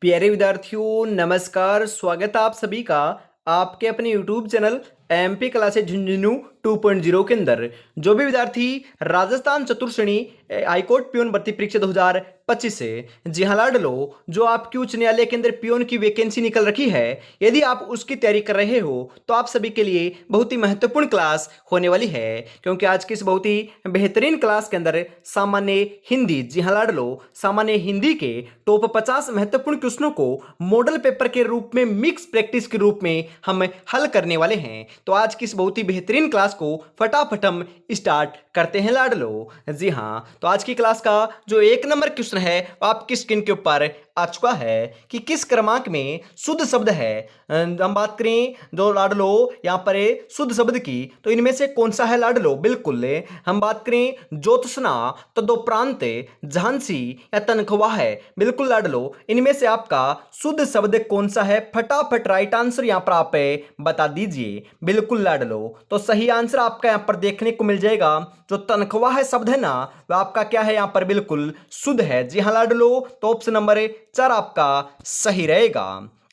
प्यारे विद्यार्थियों नमस्कार। स्वागत है आप सभी का आपके अपने YouTube channel MP classes Jhunjhunu 2.0 के अंदर। जो भी विद्यार्थी राजस्थान चतुर्थ श्रेणी हाईकोर्ट पियोन भर्ती परीक्षा 2025 से जी हाँ लाडलो जो आपकी उच्च न्यायालय के अंदर पियोन की वैकेंसी निकल रखी है, यदि आप उसकी तैयारी कर रहे हो तो आप सभी के लिए बहुत ही महत्वपूर्ण क्लास होने वाली है, क्योंकि आज की इस बहुत ही बेहतरीन क्लास के अंदर सामान्य हिंदी, जी हाँ लाडलो, सामान्य हिंदी के टॉप 50 महत्वपूर्ण क्वेश्चनों को मॉडल पेपर के रूप में मिक्स प्रैक्टिस के रूप में हम हल करने वाले हैं। तो आज की इस बहुत ही बेहतरीन क्लास को फटाफट हम स्टार्ट करते हैं लाडलो। जी हाँ, तो आज की क्लास का जो एक नंबर क्वेश्चन है वो आपकी स्क्रीन के ऊपर आ चुका है कि किस क्रमांक में शुद्ध शब्द है। हम बात करें जो लाडलो यहाँ पर शुद्ध शब्द की, तो इनमें से कौन सा है लाडलो? बिल्कुल हम बात करें ज्योत्सना, तदोपरांत, झांसी या तनख्वाह है। बिल्कुल लाडलो, इनमें से आपका शुद्ध शब्द कौन सा है? फटाफट राइट आंसर यहाँ पर आप बता दीजिए। बिल्कुल लाडलो, तो सही आंसर आपका यहाँ पर देखने को मिल जाएगा। जो तनख्वाह है शब्द है ना, वह आपका क्या है यहाँ पर? बिल्कुल शुद्ध है। जी हाँ लाडलो, तो ऑप्शन नंबर 4 आपका सही रहेगा।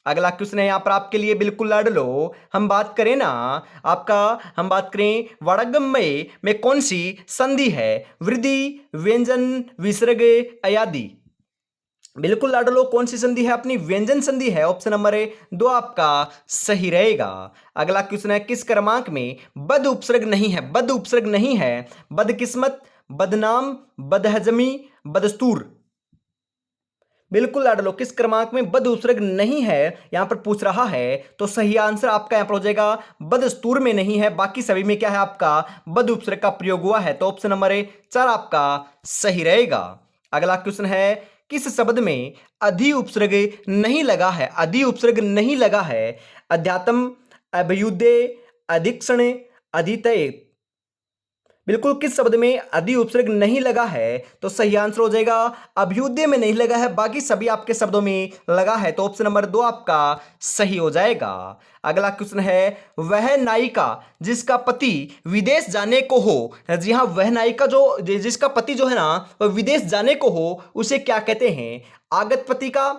अगला क्वेश्चन है यहाँ पर आपके लिए बिल्कुल लाडलो। हम बात करें ना आपका, हम बात करें वड़गमय में कौन सी संधि है? वृद्धि, व्यंजन, विसर्ग, अयादि। बिल्कुल लाडलो, कौन सी संधि है? अपनी व्यंजन संधि है। ऑप्शन नंबर 2 आपका सही रहेगा। अगला क्वेश्चन है किस क्रमांक में बद उपसर्ग नहीं है? बद उपसर्ग नहीं है। बदकिस्मत, बदनाम, बदहजमी, बदस्तूर। बिल्कुल लाडलो, किस क्रमांक में बद उपसर्ग नहीं है यहां पर पूछ रहा है, तो सही आंसर आपका यहां पर हो जाएगा बदस्तूर में नहीं है। बाकी सभी में क्या है? आपका बद उपसर्ग का प्रयोग हुआ है। तो ऑप्शन नंबर 4 आपका सही रहेगा। अगला क्वेश्चन है किस शब्द में अधि उपसर्ग नहीं लगा है? अधि उपसर्ग नहीं लगा है। अध्यात्म, अभ्युदय, अधीक्षण, अधितय। बिल्कुल किस शब्द में अधि उपसर्ग नहीं लगा है? तो सही आंसर हो जाएगा अभ्युदय में नहीं लगा है, बाकी सभी आपके शब्दों में लगा है। तो ऑप्शन नंबर 2 आपका सही हो जाएगा। अगला क्वेश्चन है वह नायिका जिसका पति विदेश जाने को हो। जी हाँ, वह नायिका जो जिसका पति जो है ना वह विदेश जाने को हो, उसे क्या कहते हैं? आगत पति का,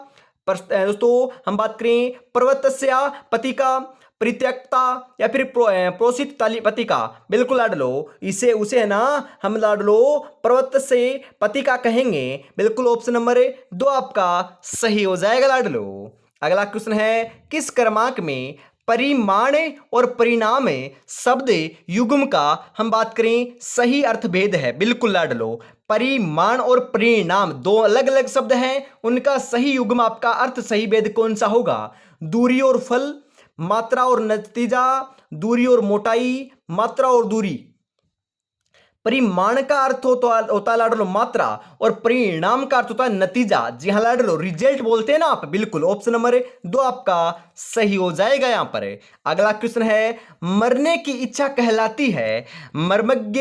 दोस्तों हम बात करें पर्वतस्या पति का, परित्यक्ता या फिर प्रोषित ताली पति का। बिल्कुल लाडलो, इसे उसे है ना हम लाडलो पर्वत से पति का कहेंगे। बिल्कुल ऑप्शन नंबर 2 आपका सही हो जाएगा लाडलो। अगला क्वेश्चन है किस क्रमांक में परिमाण और परिणाम शब्द युग्म का हम बात करें सही अर्थ भेद है? बिल्कुल लाडलो, परिमाण और परिणाम दो अलग अलग शब्द हैं, उनका सही युग्म आपका अर्थ सही भेद कौन सा होगा? दूरी और फल, मात्रा और नतीजा, दूरी और मोटाई, मात्रा और दूरी। परिमाण का अर्थ होता है लाडलो मात्रा, और परिणाम का अर्थ होता है नतीजा। जी हाँ लाडलो, रिजल्ट बोलते हैं ना आप। बिल्कुल ऑप्शन नंबर 2 आपका सही हो जाएगा यहां पर। अगला क्वेश्चन है मरने की इच्छा कहलाती है मर्मज्ञ,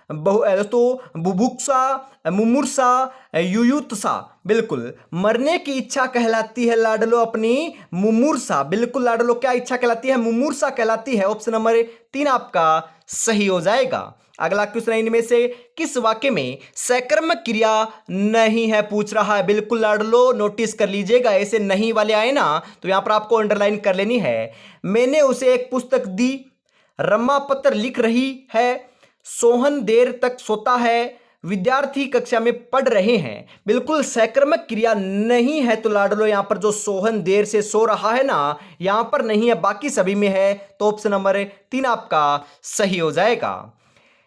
दोस्तों बुभुक्षा, मुमूर्षा, युयुत्सा। बिल्कुल मरने की इच्छा कहलाती है लाडलो अपनी मुमूर्षा। बिल्कुल लाडलो, क्या इच्छा कहलाती है? मुमूर्षा कहलाती है। ऑप्शन नंबर 3 आपका सही हो जाएगा। अगला क्वेश्चन है इनमें से किस वाक्य में सकर्मक क्रिया नहीं है पूछ रहा है? बिल्कुल लाडलो, नोटिस कर लीजिएगा, ऐसे नहीं वाले आए ना तो यहां पर आपको अंडरलाइन कर लेनी है। मैंने उसे एक पुस्तक दी, रमा पत्र लिख रही है, सोहन देर तक सोता है, विद्यार्थी कक्षा में पढ़ रहे हैं। बिल्कुल सकर्मक क्रिया नहीं है, तो लाडलो यहां पर जो सोहन देर से सो रहा है ना यहां पर नहीं है, बाकी सभी में है। तो ऑप्शन नंबर 3 आपका सही हो जाएगा।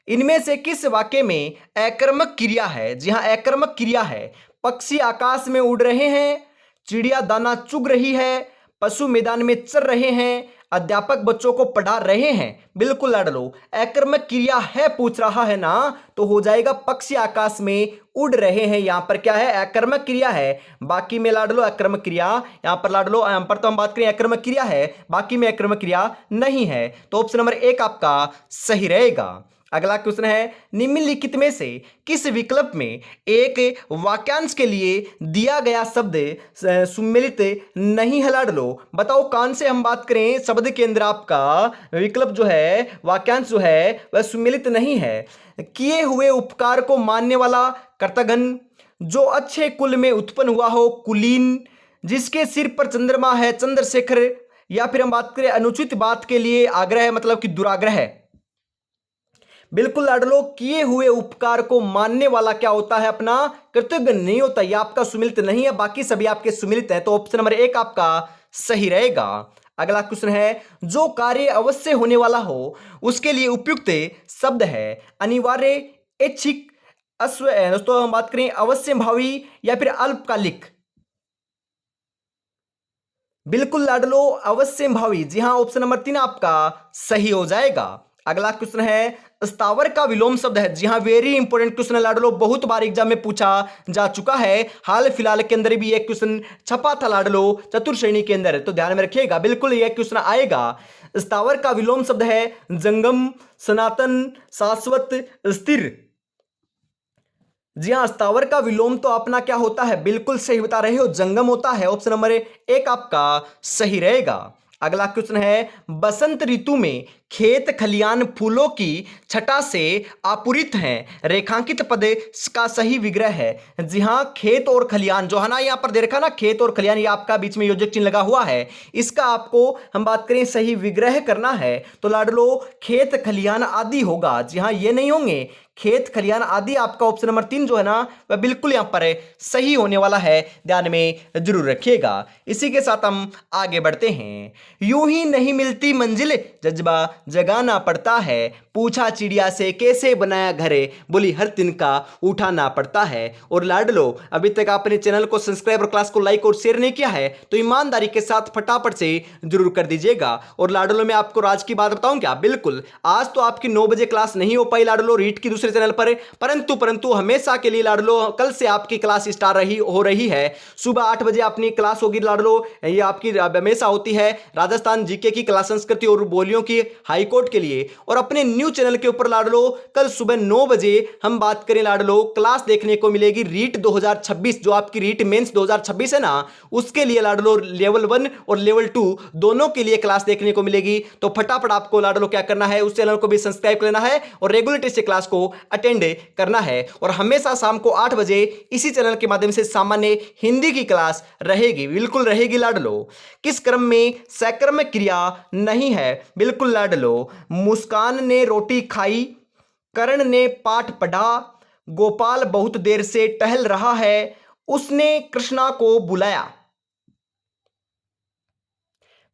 इनमें से किस वाक्य में अकर्मक क्रिया है? जी हां, अकर्मक क्रिया है। पक्षी आकाश में उड़ रहे हैं, चिड़िया दाना चुग रही है, पशु मैदान में चर रहे हैं, अध्यापक बच्चों को पढ़ा रहे हैं। बिल्कुल लाडलो, अकर्मक क्रिया है पूछ रहा है ना, तो हो जाएगा पक्षी आकाश में उड़ रहे हैं। यहां पर क्या है? अकर्मक क्रिया है। बाकी में लाडलो अकर्मक क्रिया, यहां पर लाडलो यहां पर तो हम बात करें अकर्मक क्रिया है, बाकी में अकर्मक क्रिया नहीं है। तो ऑप्शन नंबर 1 आपका सही रहेगा। अगला क्वेश्चन है निम्नलिखित में से किस विकल्प में एक वाक्यांश के लिए दिया गया शब्द सुमेलित नहीं है लाडलो? बताओ कौन से हम बात करें शब्द के अंदर आपका विकल्प जो है, वाक्यांश जो है वह सुमेलित नहीं है। किए हुए उपकार को मानने वाला कर्तघ्न, जो अच्छे कुल में उत्पन्न हुआ हो कुलीन, जिसके सिर पर चंद्रमा है चंद्रशेखर, या फिर हम बात करें अनुचित बात के लिए आग्रह मतलब कि दुराग्रह है। बिल्कुल लाडलो, किए हुए उपकार को मानने वाला क्या होता है, अपना कृतज्ञ नहीं होता। यह आपका सुमिलित नहीं है, बाकी सभी आपके सुमिलित है, तो ऑप्शन नंबर 1 आपका सही रहेगा। अगला क्वेश्चन है, जो कार्य अवश्य होने वाला हो उसके लिए उपयुक्त शब्द है अनिवार्य, ऐच्छिक, दोस्तों हम बात करें अवश्य भावी या फिर अल्पकालिक। बिल्कुल लाडलो, अवश्य भावी, जी हाँ, ऑप्शन नंबर 3 आपका सही हो जाएगा। अगला क्वेश्चन है, स्थावर का विलोम शब्द है। जी हाँ, वेरी इंपॉर्टेंट क्वेश्चन है लाडलो, बहुत बार एग्जाम में पूछा जा चुका है। हाल फिलहाल के अंदर भी एक क्वेश्चन छपा था लाडलो चतुर्थ श्रेणी के अंदर, तो ध्यान में रखिएगा, बिल्कुल यह क्वेश्चन आएगा। स्थावर का विलोम शब्द है जंगम, सनातन, शाश्वत, स्थिर। जी हाँ, स्थावर का विलोम तो अपना क्या होता है, बिल्कुल सही बता रहे हो, जंगम होता है। ऑप्शन नंबर 1 आपका सही रहेगा। अगला क्वेश्चन है, बसंत ऋतु में खेत खलियान फूलों की छटा से आपूरित हैं, रेखांकित पद का सही विग्रह है। जी हाँ, खेत और खलियान जो है ना, यहाँ पर दे रखा ना, खेत और खलियान, ये आपका बीच में योजक चिन्ह लगा हुआ है, इसका आपको हम बात करें सही विग्रह करना है, तो लाडलो खेत खलियान आदि होगा। जी हाँ, ये नहीं होंगे, खेत खलियान आदि आपका ऑप्शन नंबर 3 जो है ना, वह बिल्कुल यहां पर सही होने वाला है, ध्यान में जरूर रखिएगा। इसी के साथ हम आगे बढ़ते हैं। यूं ही नहीं मिलती मंजिल, जज्बा जगाना पड़ता है, पूछा चिड़िया से कैसे बनाया घरे, बोली हर तिनका उठाना पड़ता है। और लाडलो, अभी तक आपने चैनल को सब्सक्राइब और क्लास को लाइक और शेयर नहीं किया है तो ईमानदारी के साथ फटाफट से जरूर कर दीजिएगा। और लाडलो, मैं आपको राज की बात बताऊं क्या, बिल्कुल आज तो आपकी 9 बजे क्लास नहीं हो पाई लाडलो रीट की दूसरे चैनल पर, परंतु हमेशा के लिए लाडलो कल से आपकी क्लास स्टार्ट हो रही है। सुबह 8 बजे अपनी क्लास होगी लाडलो, ये आपकी हमेशा होती है, राजस्थान जीके की क्लास, संस्कृति और बोलियों की हाईकोर्ट के लिए। और अपने न्यू चैनल के ऊपर लाडलो कल सुबह 9 बजे हम बात करें लाडलो, क्लास देखने को मिलेगी रीट 2026, जो आपकी रीट मेंस 2026 है ना, उसके लिए लाडलो लेवल 1 और लेवल 2 दोनों के लिए क्लास देखने को मिलेगी। तो फटाफट आपको लाडलो क्या करना है, उस चैनल को भी सब्सक्राइब कर लेना है और रेगुलर से क्लास को अटेंड करना है। और हमेशा शाम को 8 बजे इसी चैनल के माध्यम से सामान्य हिंदी की क्लास रहेगी, बिल्कुल रहेगी लाडलो। किस क्रम में सकर्मक क्रिया नहीं है, बिल्कुल लाडलो, मुस्कान ने रोटी खाई, कर्ण ने पाठ पढ़ा, गोपाल बहुत देर से टहल रहा है, उसने कृष्णा को बुलाया।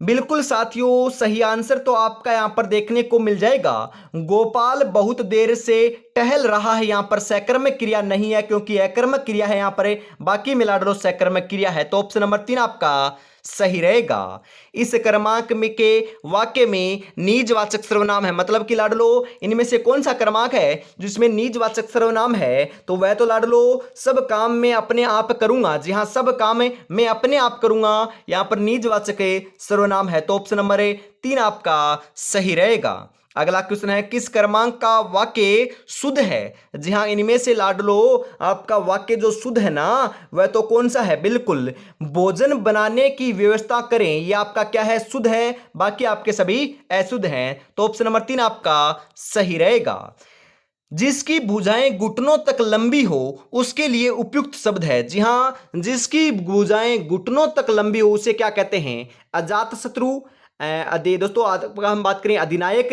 बिल्कुल साथियों, सही आंसर तो आपका यहां पर देखने को मिल जाएगा, गोपाल बहुत देर से टहल रहा है। यहां पर सकर्मक क्रिया नहीं है क्योंकि अकर्मक क्रिया है यहां पर, बाकी मिला लो सकर्मक क्रिया है, तो ऑप्शन नंबर 3 आपका सही रहेगा। इस क्रमांक में के वाक्य में निजवाचक सर्वनाम है, मतलब कि लाडलो इनमें से कौन सा क्रमांक है जिसमें निजवाचक सर्वनाम है, तो वह तो लाडलो सब काम मैं अपने आप करूंगा। जी हां, सब काम मैं अपने आप करूंगा, यहां पर निजवाचक सर्वनाम है, तो ऑप्शन नंबर 3 आपका सही रहेगा। अगला क्वेश्चन है, किस क्रमांक का वाक्य शुद्ध है। जी हां, इनमें से लाडलो आपका वाक्य जो शुद्ध है ना, वह तो कौन सा है, बिल्कुल भोजन बनाने की व्यवस्था करें, यह आपका क्या है, शुद्ध है, बाकी आपके सभी अशुद्ध हैं, तो ऑप्शन नंबर 3 आपका सही रहेगा। जिसकी भुजाएं घुटनों तक लंबी हो उसके लिए उपयुक्त शब्द है। जी हां, जिसकी भुजाएं घुटनों तक लंबी हो उसे क्या कहते हैं, अजात शत्रु, दोस्तों हम बात करें अधिनायक,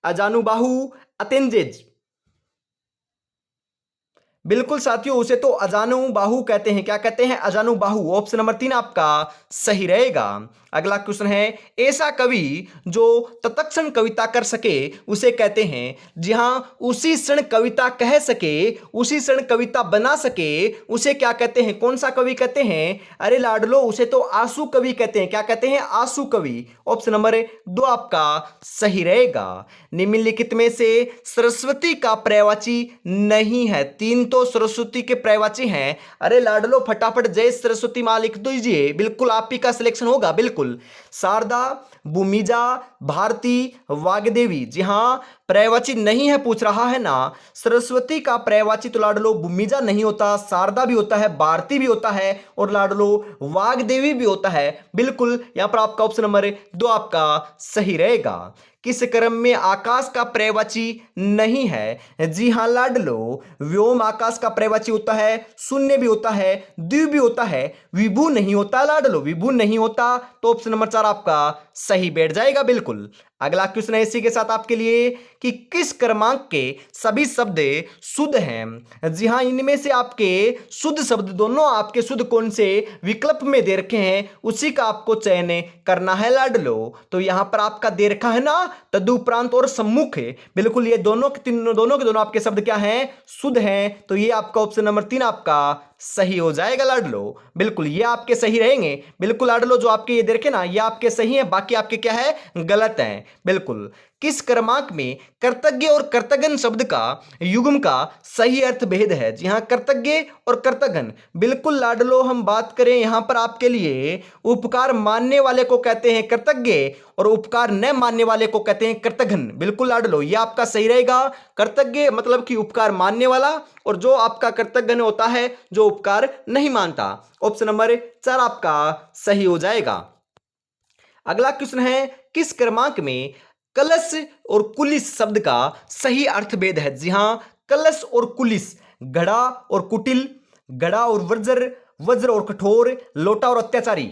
अजानुबाहु, अतेंजेज। बिल्कुल साथियों, उसे तो अजानुबाहु कहते हैं, क्या कहते हैं, अजानुबाहु, ऑप्शन नंबर 3 आपका सही रहेगा। अगला क्वेश्चन है, ऐसा कवि जो तत्क्षण कविता कर सके उसे कहते हैं। जी हां, उसी क्षण कविता कह सके, उसी क्षण कविता बना सके, उसे क्या कहते हैं, कौन सा कवि कहते हैं, अरे लाडलो उसे तो आंसू कवि कहते हैं, क्या कहते हैं, आंसू कवि, ऑप्शन नंबर 2 आपका सही रहेगा। निम्नलिखित में से सरस्वती का पर्यायवाची नहीं है, 3 तो सरस्वती के पर्यायवाची हैं, अरे लाडलो फटाफट जय सरस्वती मां लिख दीजिए, बिल्कुल आप ही का सिलेक्शन होगा, बिल्कुल शारदा, भूमिजा, भारती, वाग्देवी। जी हाँ, पर्यायवाची नहीं है पूछ रहा है ना। सरस्वती का पर्यायवाची तो लाडलो भूमिजा नहीं होता, शारदा भी होता है, भारती भी होता है और लाडलो वाग्देवी भी होता है। बिल्कुल यहां पर आपका ऑप्शन नंबर 2 आपका सही रहेगा। किस क्रम में आकाश का पर्यायवाची नहीं है? जी हां लाडलो, व्योम आकाश का पर्यायवाची होता है, शून्य भी होता है, द्विव भी होता है, विभु नहीं होता लाडलो, विभु नहीं होता। तो ऑप्शन नंबर 4 आपका सही बैठ जाएगा। बिल्कुल अगला क्वेश्चन है इसी के साथ आपके लिए कि किस क्रमांक के सभी शब्द शुद्ध हैं? जी हां, इनमें से आपके शुद्ध शब्द दोनों आपके शुद्ध कौन से विकल्प में दे रखे हैं उसी का आपको चयन करना है लाडलो। तो यहां पर आपका दे रखा है ना तदुपरांत और सम्मुख है। बिल्कुल ये दोनों के दोनों आपके शब्द क्या हैं? शुद्ध हैं। तो ये आपका ऑप्शन नंबर 3 आपका सही हो जाएगा लाडलो। बिल्कुल ये आपके सही रहेंगे। बिल्कुल लाडलो, जो आपके ये देखे ना ये आपके सही है, बाकी आपके क्या है? गलत हैं। बिल्कुल किस क्रमांक में कर्तज्ञ और कर्तघ्न शब्द का युग्म का सही अर्थ भेद है? जी हां, कर्तज्ञ और कर्तघ्न। बिल्कुल लाडलो, हम बात करें यहां पर आपके लिए, उपकार मानने वाले को कहते हैं कर्तज्ञ और उपकार न मानने वाले को कहते हैं कर्तघ्न। बिल्कुल लाडलो, ये आपका सही रहेगा। कर्तज्ञ मतलब कि उपकार मानने वाला, और जो आपका कर्तघ्न होता है जो उपकार नहीं मानता। ऑप्शन नंबर 4 आपका सही हो जाएगा। अगला क्वेश्चन है किस क्रमांक में कलश और कुलिस शब्द का सही अर्थ भेद है? जी हां, कलश और कुलिस, घड़ा और कुटिल, घड़ा और वज्र, वज्र और कठोर, लोटा और अत्याचारी।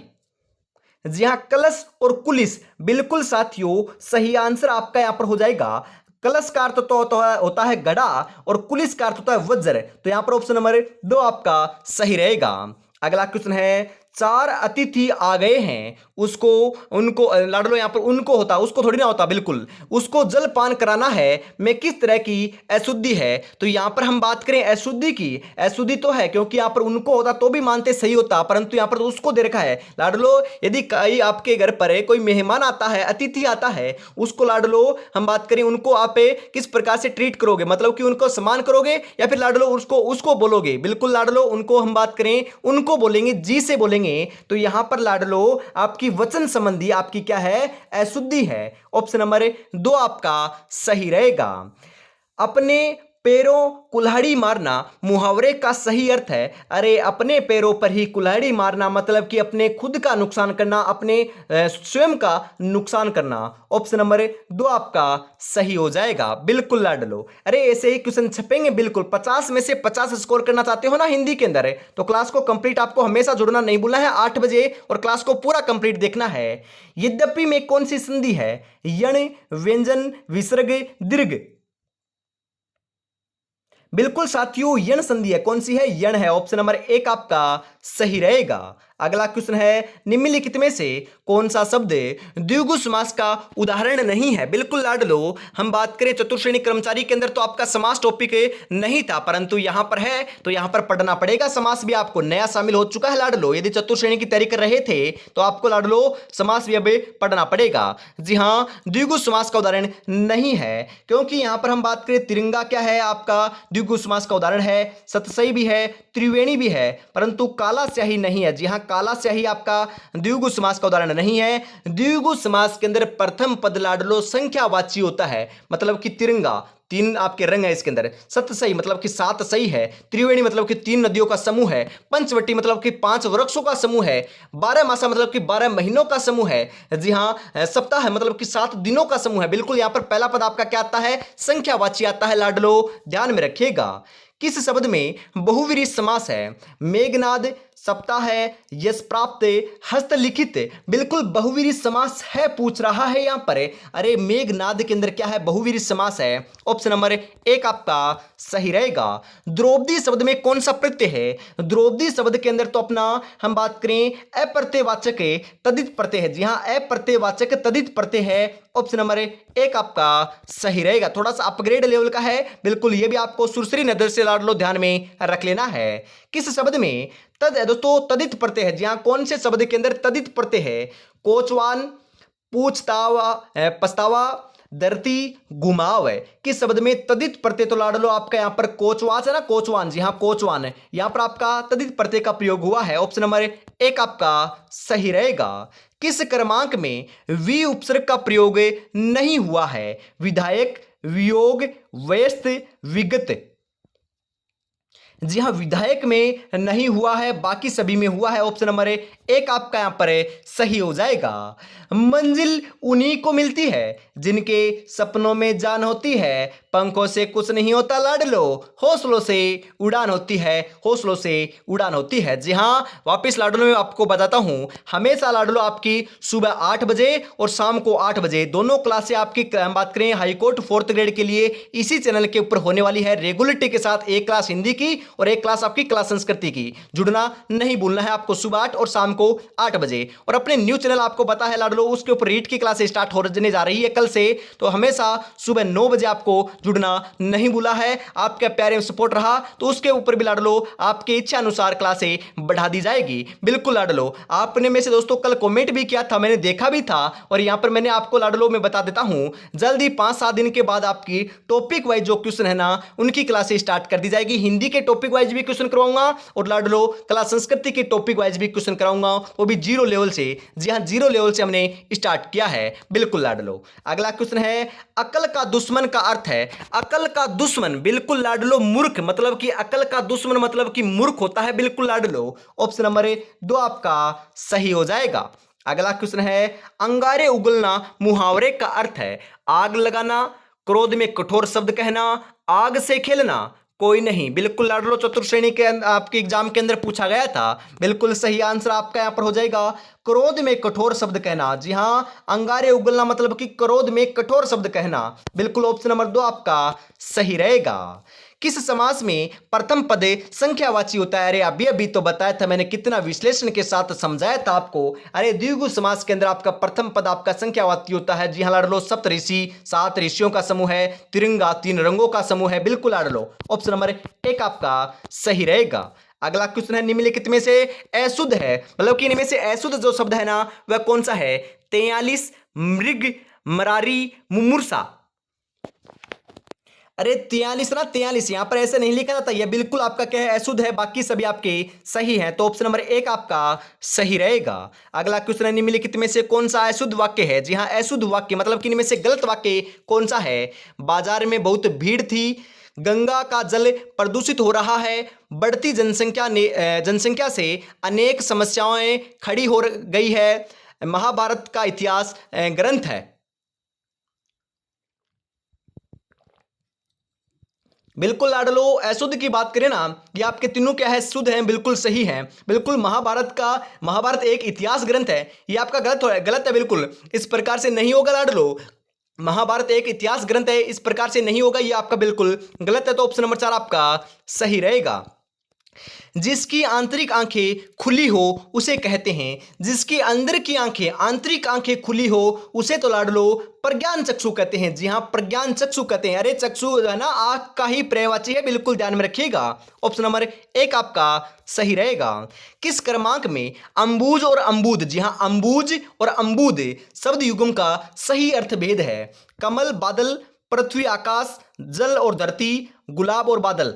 जी हां, कलश और कुलिस। बिल्कुल साथियों, सही आंसर आपका यहां पर हो जाएगा। कलश का अर्थ तो होता है घड़ा और कुलिस का अर्थ होता है वज्र। तो यहां पर ऑप्शन नंबर 2 आपका सही रहेगा। अगला क्वेश्चन है 4 अतिथि आ गए हैं, उसको उनको लाडलो यहां पर उनको होता, उसको थोड़ी ना होता। बिल्कुल उसको जल पान कराना है में किस तरह की अशुद्धि है? तो यहां पर हम बात करें अशुद्धि की, अशुद्धि तो है क्योंकि यहां पर उनको होता तो भी मानते सही होता, परंतु यहां पर तो उसको दे रखा है लाडलो। यदि कई आपके घर पर कोई मेहमान आता है, अतिथि आता है, उसको लाडलो हम बात करें उनको आप किस प्रकार से ट्रीट करोगे, मतलब कि उनको सम्मान करोगे या फिर लाडलो उसको उसको बोलोगे? बिल्कुल लाडलो, उनको हम बात करें उनको बोलेंगे, जी से बोलेंगे। तो यहां पर लाडलो आपकी वचन संबंधी आपकी क्या है? अशुद्धि है। ऑप्शन नंबर 2 आपका सही रहेगा। अपने पैरों कुल्हाड़ी मारना मुहावरे का सही अर्थ है। अरे अपने पैरों पर ही कुल्हाड़ी मारना मतलब कि अपने खुद का नुकसान करना, अपने स्वयं का नुकसान करना। ऑप्शन नंबर 2 आपका सही हो जाएगा। बिल्कुल लाडलो, अरे ऐसे ही क्वेश्चन छपेंगे। बिल्कुल 50 में से 50 स्कोर करना चाहते हो ना हिंदी के अंदर, तो क्लास को कंप्लीट आपको हमेशा जुड़ना नहीं भूलना है 8 बजे, और क्लास को पूरा कंप्लीट देखना है। यद्यपि में कौन सी संधि है? यण, व्यंजन, विसर्ग, दीर्घ। बिल्कुल साथियों, यण संधि है। कौन सी है? यण है। ऑप्शन नंबर 1 आपका सही रहेगा। अगला क्वेश्चन है निम्नलिखित में से कौन सा शब्द द्विगु समास का उदाहरण नहीं है? बिल्कुल लाडलो, हम बात करें चतुर्श्रेणी कर्मचारी के अंदर तो आपका समास टॉपिक नहीं था, परंतु यहां पर है तो यहां पर पढ़ना पड़ेगा। समास भी आपको नया शामिल हो चुका है लाडलो। यदि चतुर्श्रेणी की तैयारी कर रहे थे तो आपको लाडलो समास भी अब पढ़ना पड़ेगा। जी हां, द्विगु समास का उदाहरण नहीं है क्योंकि यहां पर हम बात करें तिरंगा क्या है आपका द्विगु समास का उदाहरण है, सतसई भी है, त्रिवेणी भी है, परंतु काला स्याही नहीं है। जी हां, काला स्याही आपका द्विगु समास का उदाहरण नहीं है। द्विगु समास के अंदर प्रथम पद लाडलो संख्यावाची होता है, मतलब कि तिरंगा, 3 आपके रंग है इसके अंदर। सतसई मतलब कि 7 सही है, त्रिवेणी मतलब कि 3 नदियों का समूह है, पंचवटी मतलब कि 5 वृक्षों का समूह है, 12 मासा मतलब कि 12 महीनों का समूह है। जी हां, सप्ताह है मतलब कि 7 दिनों का समूह है। बिल्कुल यहां पर पहला पद आपका क्या आता है? संख्यावाची आता है लाडलो, ध्यान में रखिएगा। किस शब्द में बहुव्रीहि समास है? मेघनाद, सप्ताह है, यश प्राप्त, हस्तलिखित। बिल्कुल बहुव्रीहि समास है पूछ रहा है यहां पर। अरे मेघनाद के अंदर क्या है? बहुव्रीहि समास है। ऑप्शन नंबर 1 आपका सही रहेगा। द्रौपदी शब्द में कौन सा प्रत्यय है? द्रौपदी शब्द के अंदर तो अपना हम बात करें अप्रत्ययवाचक तदित प्रत्यय है। जी हां, अप्रत्ययवाचक तदित प्रत्यय है। ऑप्शन नंबर 1 आपका सही रहेगा। थोड़ा सा अपग्रेड लेवल का है। बिल्कुल ये भी आपको सुरसरी नजर से लाडलो ध्यान में रख लेना है। किस शब्द में दोस्तों तदित प्रत्यय है? जी हां, कौन से शब्द के अंदर तदित प्रत्यय है? कोचवान, पूछतावा, पछतावा, धरती घुमाव है। किस शब्द में तदित प्रत्यय, तो लाडलो आपका यहां पर कोचवाच है ना, कोचवान, जी हां कोचवान है, यहां पर आपका तदित प्रत्यय का प्रयोग हुआ है। ऑप्शन नंबर एक आपका सही रहेगा। किस क्रमांक में वि उपसर्ग का प्रयोग नहीं हुआ है? विधायक, वियोग, व्यस्त, विगत। जी हां विधायक में नहीं हुआ है, बाकी सभी में हुआ है। ऑप्शन नंबर एक आपका यहां पर सही हो जाएगा। मंजिल उन्हीं को मिलती है जिनके सपनों में जान होती है, पंखों से कुछ नहीं होता लाडलो, हौसलों से उड़ान होती है, हौसलों से उड़ान होती है। जी हां वापिस लाडलो में आपको बताता हूं, हमेशा लाडलो आपकी सुबह 8 बजे और शाम को 8 बजे दोनों क्लासें आपकी, हम बात करें हाईकोर्ट 4th ग्रेड के लिए, इसी चैनल के ऊपर होने वाली है रेगुलरिटी के साथ। एक क्लास हिंदी की और एक क्लास आपकी क्लास संस्कृति की। जुड़ना नहीं भूलना है आपको, सुबह 8 और शाम को 8 बजे। और अपने न्यू चैनल आपको पता है लाडलो, उसके ऊपर रीट की क्लास स्टार्ट होने जा रही है कल से, तो हमेशा सुबह 9 बजे आपको जुड़ना नहीं भूला है। आपका प्यारे सपोर्ट रहा तो उसके ऊपर भी लाडलो आपके इच्छा अनुसार क्लासें बढ़ा दी जाएगी। बिल्कुल लाडलो, आपने में से दोस्तों कल कमेंट भी किया था, मैंने देखा भी था, और यहां पर मैंने आपको लाडलो में बता देता हूं, जल्दी 5-7 दिन के बाद आपकी टॉपिक वाइज जो क्वेश्चन है ना, उनकी क्लासें स्टार्ट कर दी जाएगी। हिंदी के टॉपिक वाइज भी क्वेश्चन करवाऊंगा और लाडलो क्लास संस्कृति के टॉपिक वाइज भी क्वेश्चन कराऊंगा, वो भी 0 लेवल से। जी हां 0 लेवल से हमने स्टार्ट किया है। बिल्कुल लाडलो, अगला क्वेश्चन है, अकल का दुश्मन का अर्थ है। अकल का दुश्मन, बिल्कुल लाडलो मूर्ख, मतलब कि अकल का दुश्मन मतलब कि मूर्ख होता है। बिल्कुल लाडलो, ऑप्शन नंबर 2 आपका सही हो जाएगा। अगला क्वेश्चन है, अंगारे उगलना मुहावरे का अर्थ है। आग लगाना, क्रोध में कठोर शब्द कहना, आग से खेलना, कोई नहीं। बिल्कुल लाडलो चतुर्थ श्रेणी के आपके एग्जाम के अंदर पूछा गया था। बिल्कुल सही आंसर आपका यहां पर हो जाएगा, क्रोध में कठोर शब्द कहना। जी हां अंगारे उगलना मतलब कि क्रोध में कठोर शब्द कहना। बिल्कुल ऑप्शन नंबर 2 आपका सही रहेगा। किस समास में प्रथम पद संख्यावाची होता है? अरे अभी अभी तो बताया था मैंने, कितना विश्लेषण के साथ समझाया था आपको। अरे द्विगु समास के अंदर आपका प्रथम पद आपका संख्यावाची होता है। जी हां लाडलो, सप्तऋषि 7 ऋषियों का समूह है, तिरंगा 3 रंगों का समूह है। बिल्कुल लाडलो, ऑप्शन नंबर 1 आपका सही रहेगा। अगला क्वेश्चन है, निम्नलिखित में से अशुद्ध है, मतलब कि इनमें से अशुद्ध जो शब्द है ना वह कौन सा है? 43, मृग, मरारी, मुमूर्षा। अरे 43 ना, 43 यहां पर ऐसे नहीं लिखा जाता, यह बिल्कुल आपका क्या है? अशुद्ध है, बाकी सभी आपके सही हैं, तो ऑप्शन नंबर 1 आपका सही रहेगा। अगला क्वेश्चन है, निम्नलिखित में से कौन सा अशुद्ध वाक्य है? जी हां अशुद्ध वाक्य मतलब कि इनमें से गलत वाक्य कौन सा है? बाजार में बहुत भीड़ थी, गंगा का जल प्रदूषित हो रहा है, बढ़ती जनसंख्या से अनेक समस्याएं खड़ी हो गई है, महाभारत का इतिहास ग्रंथ है। बिल्कुल लाडलो, अशुद्ध की बात करें ना, ये आपके तीनों क्या है? शुद्ध हैं, बिल्कुल सही हैं। बिल्कुल महाभारत एक इतिहास ग्रंथ है, ये आपका गलत है। बिल्कुल इस प्रकार से नहीं होगा लाडलो, महाभारत एक इतिहास ग्रंथ है, इस प्रकार से नहीं होगा, ये आपका बिल्कुल गलत है, तो ऑप्शन नंबर 4 आपका सही रहेगा। जिसकी आंतरिक आंखें खुली हो उसे कहते हैं, जिसकी अंदर की आंखें, आंतरिक आंखें खुली हो उसे तो लाडलो प्रज्ञान चक्षु कहते हैं। जी हां प्रज्ञान चक्षु कहते हैं। अरे चक्षु है ना, आंख का ही पर्यायवाची है, बिल्कुल ध्यान में रखिएगा। ऑप्शन नंबर 1 आपका सही रहेगा। किस क्रमांक में अंबुज और अंबुद, जी हां अंबुज और अंबुद शब्द युग्म का सही अर्थ भेद है? कमल, बादल, पृथ्वी, आकाश, जल और धरती, गुलाब और बादल।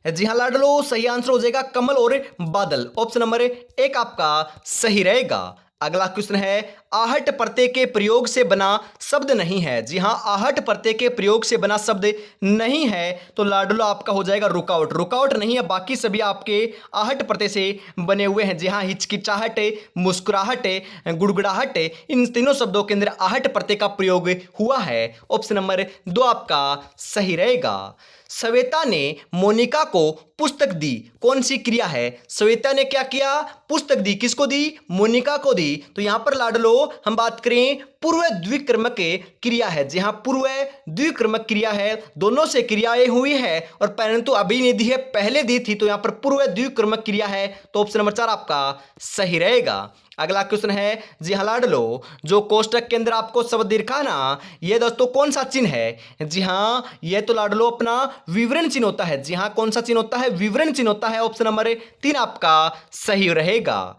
जी हां लाडलो, सही आंसर हो जाएगा कमल और बादल, ऑप्शन नंबर 1 आपका सही रहेगा। अगला क्वेश्चन है, आहट प्रत्यय के प्रयोग से बना शब्द नहीं है। जी हां आहट प्रत्यय के प्रयोग से बना शब्द नहीं है, तो लाडलो आपका हो जाएगा रुकावट। रुकावट नहीं है, बाकी सभी आपके आहट प्रत्यय से बने हुए हैं। जी हां हिचकिचाहट, मुस्कुराहट, गुड़गुड़ाहट, इन तीनों शब्दों के अंदर आहट प्रत्यय का प्रयोग हुआ है। ऑप्शन नंबर 2 आपका सही रहेगा। श्वेता ने मोनिका को पुस्तक दी, कौन सी क्रिया है? श्वेता ने क्या किया? पुस्तक दी, किसको दी? मोनिका को दी। तो यहां पर लाडलो हम बात करें पूर्व द्विक्रमक क्रिया है। जी हां पूर्व द्विक्रमक क्रिया है, दोनों से क्रियाएं हुई है, और परंतु अभी नहीं दी है, पहले दी थी, तो यहां पर पूर्व द्विक्रमक क्रिया है, तो ऑप्शन नंबर 4 आपका सही रहेगा। अगला क्वेश्चन है, जी हां लाडलो, जो कोष्टक के अंदर आपको शब्द दिखा ना, ये दोस्तों कौन सा चिन्ह है? जी हां ये तो लाडलो अपना विवरण चिन्ह होता है। जी हां कौन सा चिन्ह होता है? विवरण चिन्ह होता है। ऑप्शन नंबर 3 आपका सही रहेगा।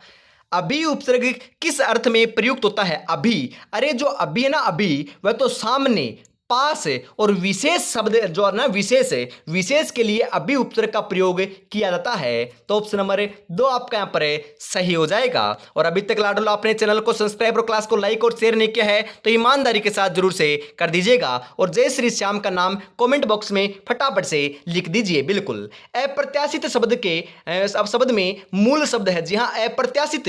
अभी उपसर्ग किस अर्थ में प्रयुक्त होता है? अभी, अरे जो अभी है ना, अभी वह तो सामने, पास है, और विशेष शब्द जो है ना, विशेष है, विशेष के लिए अभी उपसर्ग का प्रयोग किया जाता है। तो ऑप्शन नंबर 2 आपका यहाँ पर सही हो जाएगा। और अभी तक लाडलो आपने चैनल को सब्सक्राइब और क्लास को लाइक और शेयर नहीं किया है तो ईमानदारी के साथ जरूर से कर दीजिएगा, और जय श्री श्याम का नाम कमेंट बॉक्स में फटाफट से लिख दीजिए। बिल्कुल, अप्रत्याशित शब्द के अब शब्द में मूल शब्द है। जी हाँ, अप्रत्याशित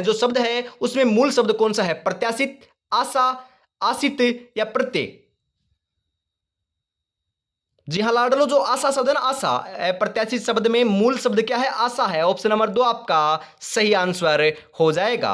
जो शब्द है उसमें मूल शब्द कौन सा है? प्रत्याशित, आशा, आशित या प्रत्यय? जी हाँ लाडलो, जो आशा शब्द है ना, आशा, प्रत्याशित शब्द में मूल शब्द क्या है? आशा है। ऑप्शन नंबर 2 आपका सही आंसर हो जाएगा।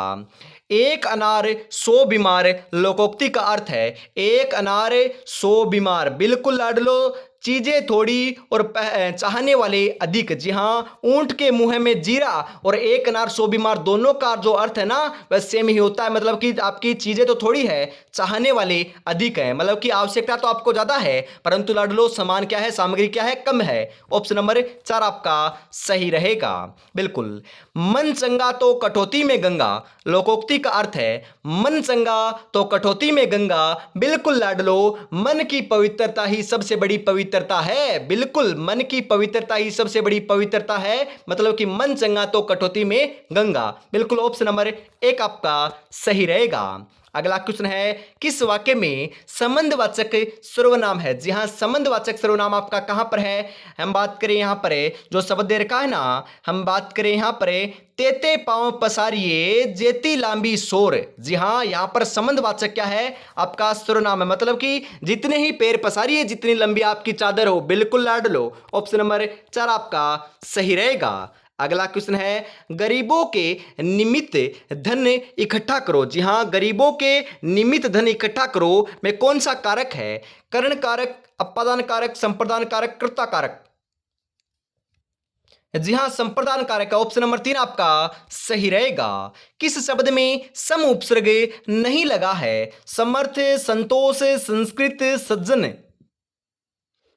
एक अनार 100 बीमार लोकोक्ति का अर्थ है। एक अनार 100 बीमार, बिल्कुल लाडलो, चीजें थोड़ी और चाहने वाले अधिक। जी हाँ, ऊंट के मुंह में जीरा और एक अनार 100 बीमार, दोनों का जो अर्थ है ना वह सेम ही होता है। मतलब कि आपकी चीजें तो थोड़ी है, चाहने वाले अधिक है। मतलब कि आवश्यकता तो आपको ज्यादा है, परंतु लाडलो सामान क्या है, सामग्री क्या है, कम है। ऑप्शन नंबर 4 आपका सही रहेगा। बिल्कुल, मन चंगा तो कटौती में गंगा, लोकोक्ति का अर्थ है मन चंगा तो कटौती में गंगा। बिल्कुल लाडलो, मन की पवित्रता ही सबसे बड़ी पवित्रता है। बिल्कुल, मन की पवित्रता ही सबसे बड़ी पवित्रता है, मतलब कि मन चंगा तो कटौती में गंगा। बिल्कुल, ऑप्शन नंबर 1 आपका सही रहेगा। अगला क्वेश्चन है, किस वाक्य में संबंधवाचक सर्वनाम है? जी हाँ, संबंधवाचक सर्वनाम आपका कहां पर है? हम बात करें यहां पर जो शब्द दे रखा है ना, हम बात करें यहां पर तेते पांव पसारिए जेती लांबी सोर। जी हाँ, यहां पर संबंधवाचक क्या है? आपका सर्वनाम है, मतलब कि जितने ही पैर पसारिए, जितनी लंबी आपकी चादर हो। बिल्कुल लाडलो, ऑप्शन नंबर 4 आपका सही रहेगा। अगला क्वेश्चन है, गरीबों के निमित्त धन इकट्ठा करो। जी हाँ, गरीबों के निमित्त धन इकट्ठा करो में कौन सा कारक है? करण कारक, अपादान कारक, संप्रदान कारक, कर्ता कारक? जी हाँ, संप्रदान कारक का ऑप्शन नंबर 3 आपका सही रहेगा। किस शब्द में सम उपसर्ग नहीं लगा है? समर्थ, संतोष, संस्कृत, सज्जन?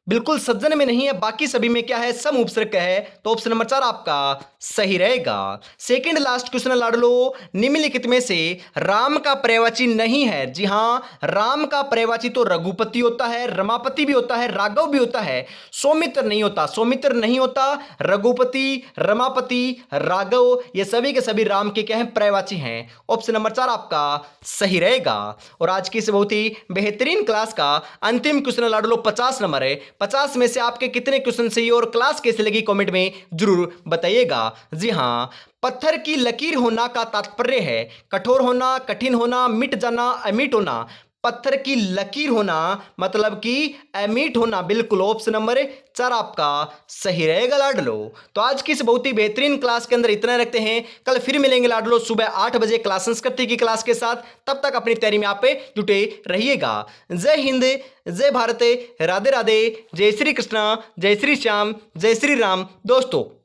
बिल्कुल, सज्जन में नहीं है, बाकी सभी में क्या है? सम उपसर्ग है। तो ऑप्शन नंबर 4 आपका सही रहेगा। सेकंड लास्ट क्वेश्चन लाडलो, निम्नलिखित में से राम का पर्यायवाची नहीं है। जी हाँ, राम का पर्यायवाची तो रघुपति होता है, रमापति भी होता है, राघव भी होता है, सौमित्र नहीं होता। सौमित्र नहीं होता, रघुपति, रमापति, राघव, ये सभी के सभी राम के क्या है? पर्यायवाची हैं। ऑप्शन नंबर 4 आपका सही रहेगा। और आज की इस बहुत ही बेहतरीन क्लास का अंतिम क्वेश्चन लाडलो 50 नंबर है। 50 में से आपके कितने क्वेश्चन सही और क्लास कैसे लगी कमेंट में जरूर बताइएगा। जी हाँ, पत्थर की लकीर होना का तात्पर्य है कठोर होना, कठिन होना, मिट जाना, अमिट होना। पत्थर की लकीर होना मतलब कि अमीट होना। बिल्कुल, ऑप्शन नंबर 4 आपका सही रहेगा लाडलो। तो आज की इस बहुत ही बेहतरीन क्लास के अंदर इतना रखते हैं। कल फिर मिलेंगे लाडलो सुबह 8 बजे क्लास संस्कृति की क्लास के साथ। तब तक अपनी तैयारी में आप जुटे रहिएगा। जय हिंद, जय भारत, राधे राधे, जय श्री कृष्णा, जय श्री श्याम, जय श्री राम दोस्तों।